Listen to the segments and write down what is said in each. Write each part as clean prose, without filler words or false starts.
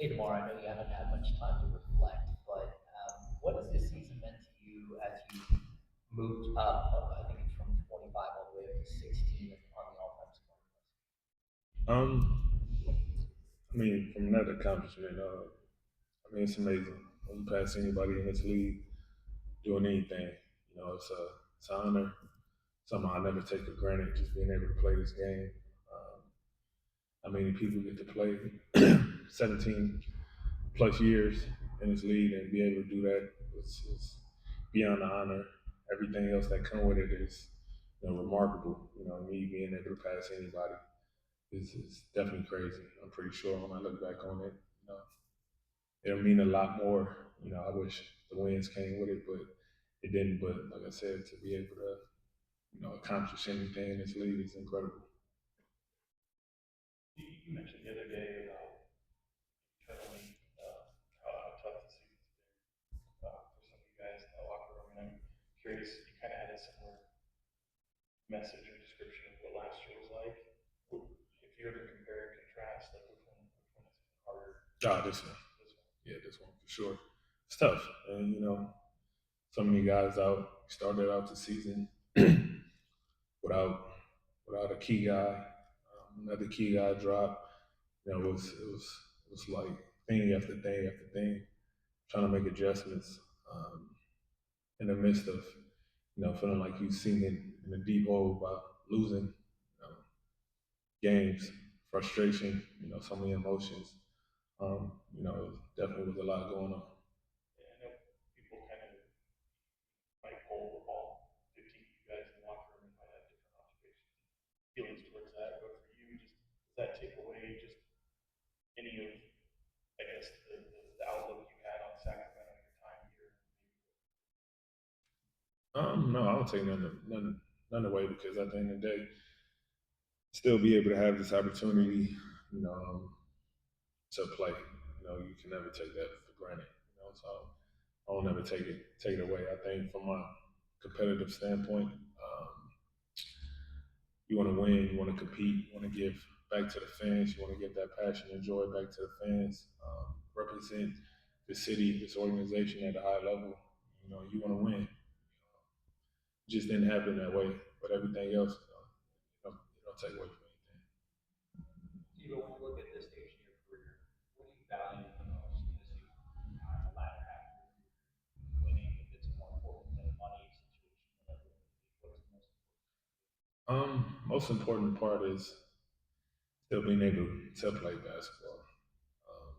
Hey, DeMar, I know you haven't had much time to reflect, but what has this season meant to you as you moved up? I think it's from 25 all the way up to 16 on the all-time scoring list. Um, I mean, from that accomplishment, I mean, it's amazing. When you pass anybody in this league doing anything, it's an honor. Something I never take for granted. Just being able to play this game. I mean, people get to play 17 plus years in this league and be able to do that. It's beyond the honor. Everything else that come with it is, remarkable. Me being able to pass anybody is definitely crazy. I'm pretty sure when I look back on it, it'll mean a lot more. I wish the wins came with it, but it didn't. But like I said, to be able to, accomplish anything in this league is incredible. You mentioned the other day about internally how tough the season's been for some of you guys in the locker room. And I'm curious, you kind of had a similar message or description of what last year was like. If you were to compare and contrast, like which one is harder? This one, This one. yeah, this one for sure. It's tough, and so many guys out started out the season without a key guy. Another key guy dropped. It was like thing after thing after thing, trying to make adjustments um, in the midst of feeling like you sinking in a deep hole by losing games, frustration, so many emotions. Definitely was a lot going on. And I know people kind of might hold the ball 15 of you guys in the locker room and might have different observations and feelings towards that. But for you, just does that take away just any of, I guess, the outlook you had on Sacramento, your time here? No, I don't take none away because at the end of the day, still be able to have this opportunity, you know, um, to play. You can never take that for granted. So I'll never take it away. I think from a competitive standpoint, you want to win, you want to compete, you want to give back to the fans, you want to give that passion and joy back to the fans, represent the city, this organization at a high level. You want to win. It just didn't happen that way, but everything else, you don't take away from anything. Tito, when you look at this stage in your career, what do you value the most in this season? In the latter half of your career, winning, if it's more important than money, situation, whatever it may be, what is the most important? Most important part is still being able to play basketball, um,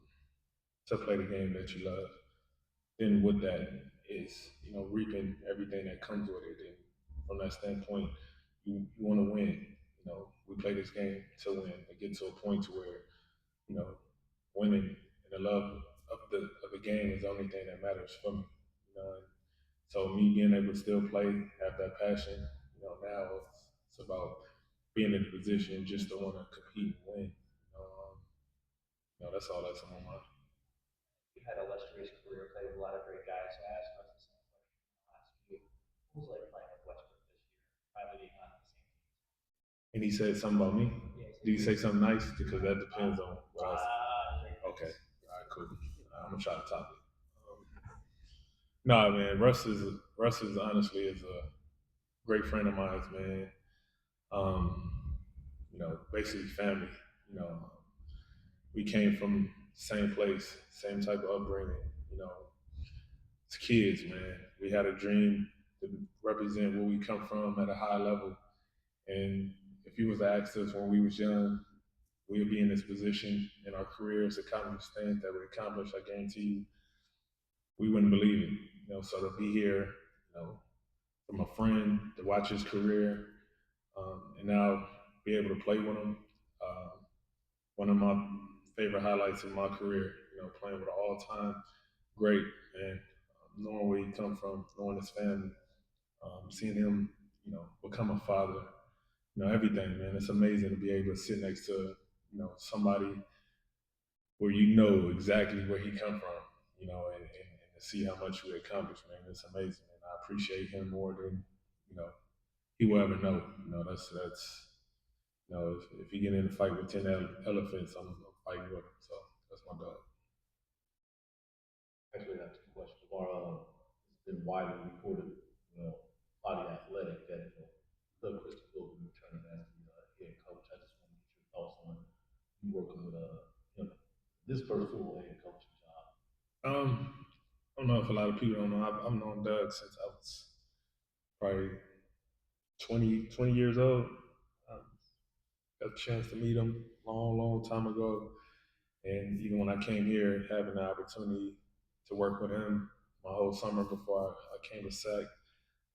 to play the game that you love. Then with that is reaping everything that comes with it. And from that standpoint, you want to win. We play this game to win. To get to a point to where you know winning and the love of the game is the only thing that matters for me. And so me being able to still play, have that passion. Now it's about being in a position just to want to compete and win. That's all that's on my mind. You had a illustrious career, played with a lot of great guys. So I asked us the same question I'll ask you. What was it like playing with Westbrook this year, finally being on the same team? And he said something about me. Yeah, Did he say something nice? Because that depends on what else. great. Okay. All right. Cool. I'm gonna try to top it. No, man. Russ is honestly is a great friend of mine, man. Um, basically family. You know, we came from the same place, same type of upbringing. You know, as kids, man, we had a dream to represent where we come from at a high level. And if you was to ask us when we was young, we would be in this position in our careers to accomplish things that we accomplish. I guarantee you, we wouldn't believe it. So to be here, from a friend to watch his career, and now be able to play with him. Uh, One of my favorite highlights of my career, playing with an all-time great, and knowing where he come from, knowing his family, seeing him, become a father, everything, man. It's amazing to be able to sit next to, somebody where you know exactly where he come from, and to see how much we accomplished, man. It's amazing, and I appreciate him more than, you know, he will ever know. That's if you get in a fight with 10 elephants, I'm fighting with him. So that's my dog. been widely reported, highly athletic, that Doug Christie will be returning as the head coach. I just want to get your thoughts on you working with this first full head coaching job. I don't know if a lot of people don't know. I've known Doug since I was probably 20 years old. I got a chance to meet him long time ago. And even when I came here, having the opportunity to work with him my whole summer before I came to Sac,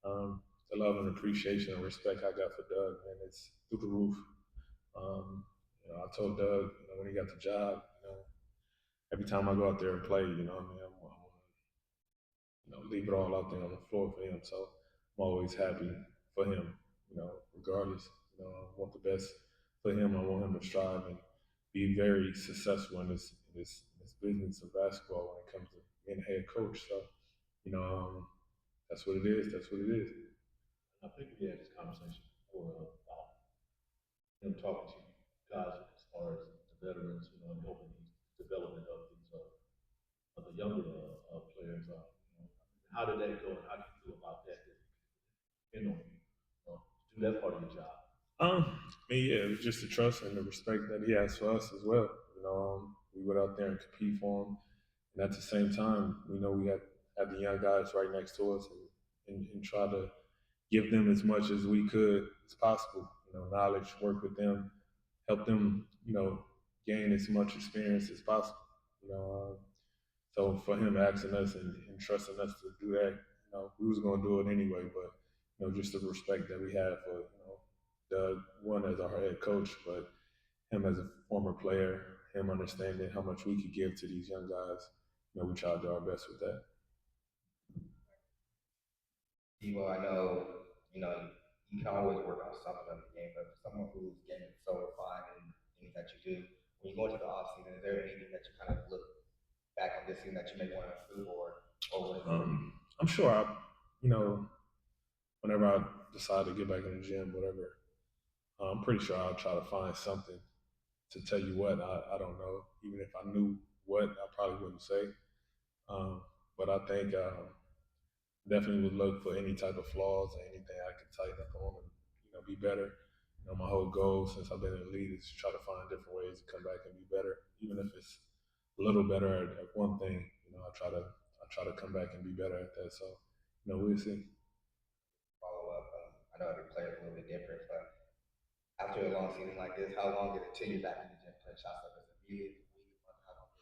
the love and appreciation and respect I got for Doug, man, it's through the roof. I told Doug, when he got the job, every time I go out there and play, I mean, I want to, leave it all out there on the floor for him. So I'm always happy for him, regardless. I want the best for him. I want him to strive and be very successful in this business of basketball when it comes to being a head coach. So, that's what it is. That's what it is. I think we had this conversation before about him talking to you guys as far as the veterans, and helping the development of these of the younger players. How did that go, and how do you feel about that? That depend on you, to do that part of your job. I mean, yeah, it was just the trust and the respect that he has for us as well. We went out there and compete for him, and at the same time, we had the young guys right next to us, and try to give them as much as we could as possible. Knowledge, work with them, help them, gain as much experience as possible. You know, so for him asking us and trusting us to do that, we was going to do it anyway. But just the respect that we have for Doug, one as our head coach, but him as a former player, him understanding how much we could give to these young guys. We try to do our best with that. Well, I know, you can always work on something in the game, but for someone who's getting so refined in things that you do, when you go into the off season, is there anything that you kind of look back on this season that you may want to improve or whatever? I'm sure whenever I decide to get back in the gym, whatever, I'm pretty sure I'll try to find something to tell you what. I don't know. Even if I knew what, I probably wouldn't say. But I think definitely would look for any type of flaws or anything I can tighten up on and be better. My whole goal since I've been in the league is to try to find different ways to come back and be better, even if it's a little better at one thing. I try to come back and be better at that. So we'll see. Follow up. I know every player is a little bit different, but after a long season like this, how long is it till you're back in the gym playing shots? Like, is it immediate, week, month? How long?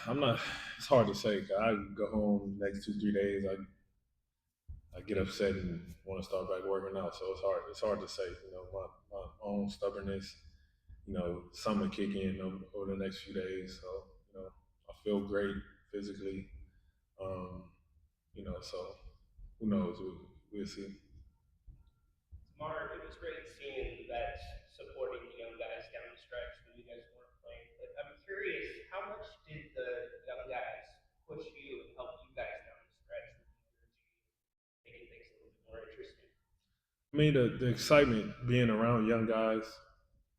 I'm not. It's hard to say. 'Cause I go home next 2-3 days. I get upset and want to start back working out. So it's hard. It's hard to say. My own stubbornness. Something to kick in over the next few days. So I feel great physically. So who knows? We'll see. DeMar, it was great seeing you guys supporting the young guys down the stretch when you guys weren't playing. But I'm curious, how much did the young guys push you and help you guys down the stretch with the energy, making things a little bit more interesting? I mean, the excitement being around young guys,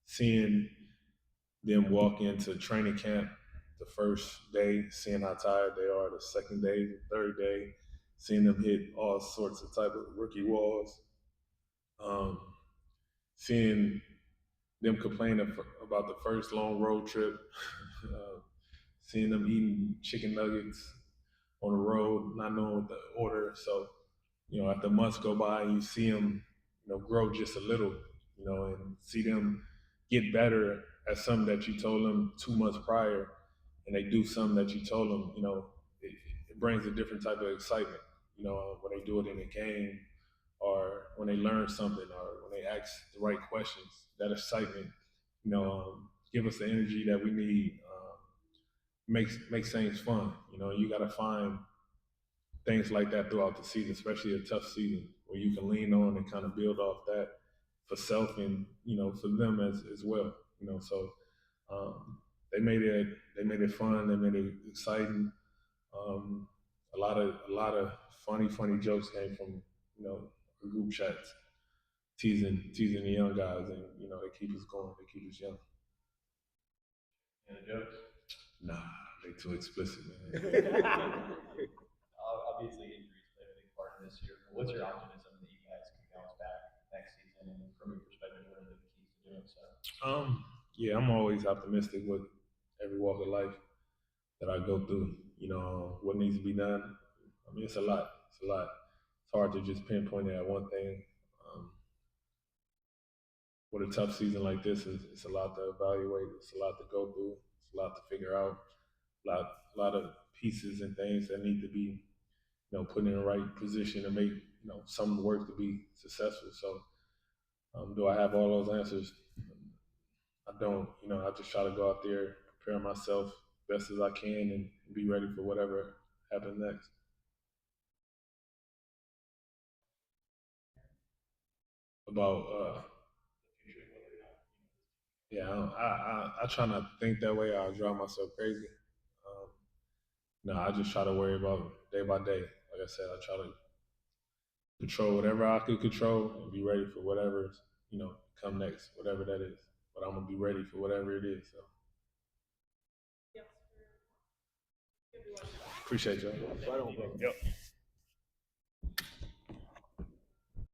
seeing them walk into training camp the first day, seeing how tired they are, the second day, the third day, seeing them hit all sorts of type of rookie walls, um, seeing them complain about the first long road trip, seeing them eating chicken nuggets on the road, not knowing what the order. So, after months go by and you see them, grow just a little, and see them get better at something that you told them 2 months prior, and they do something that you told them, it brings a different type of excitement, when they do it in a game or when they learn something or when they ask the right questions. That excitement, give us the energy that we need. Makes things fun. You got to find things like that throughout the season, especially a tough season where you can lean on and kind of build off that for self and for them as well. So they made it fun. They made it exciting. A lot of funny jokes came from the group chats, teasing the young guys, and they keep us going. They keep us young. And the jokes? Nah, they too explicit, man. Obviously, injuries what's your optimism that you guys can bounce back next season? And from your perspective, what are the keys to doing so? Yeah, I'm always optimistic with every walk of life that I go through. You know, what needs to be done. I mean, it's a lot. It's a lot. It's hard to just pinpoint it at one thing. Um, with a tough season like this, it's a lot to evaluate. It's a lot to go through. It's a lot to figure out. A lot of pieces and things that need to be, put in the right position to make, some work to be successful. So, do I have all those answers? I don't. I just try to go out there, prepare myself best as I can, and be ready for whatever happens next. About yeah, I try not to think that way. I'll drive myself crazy. Um, no, I just try to worry about day by day. Like I said, I try to control whatever I could control and be ready for whatever come next, whatever that is. But I'm gonna be ready for whatever it is. So appreciate you. Right on, bro. Yep.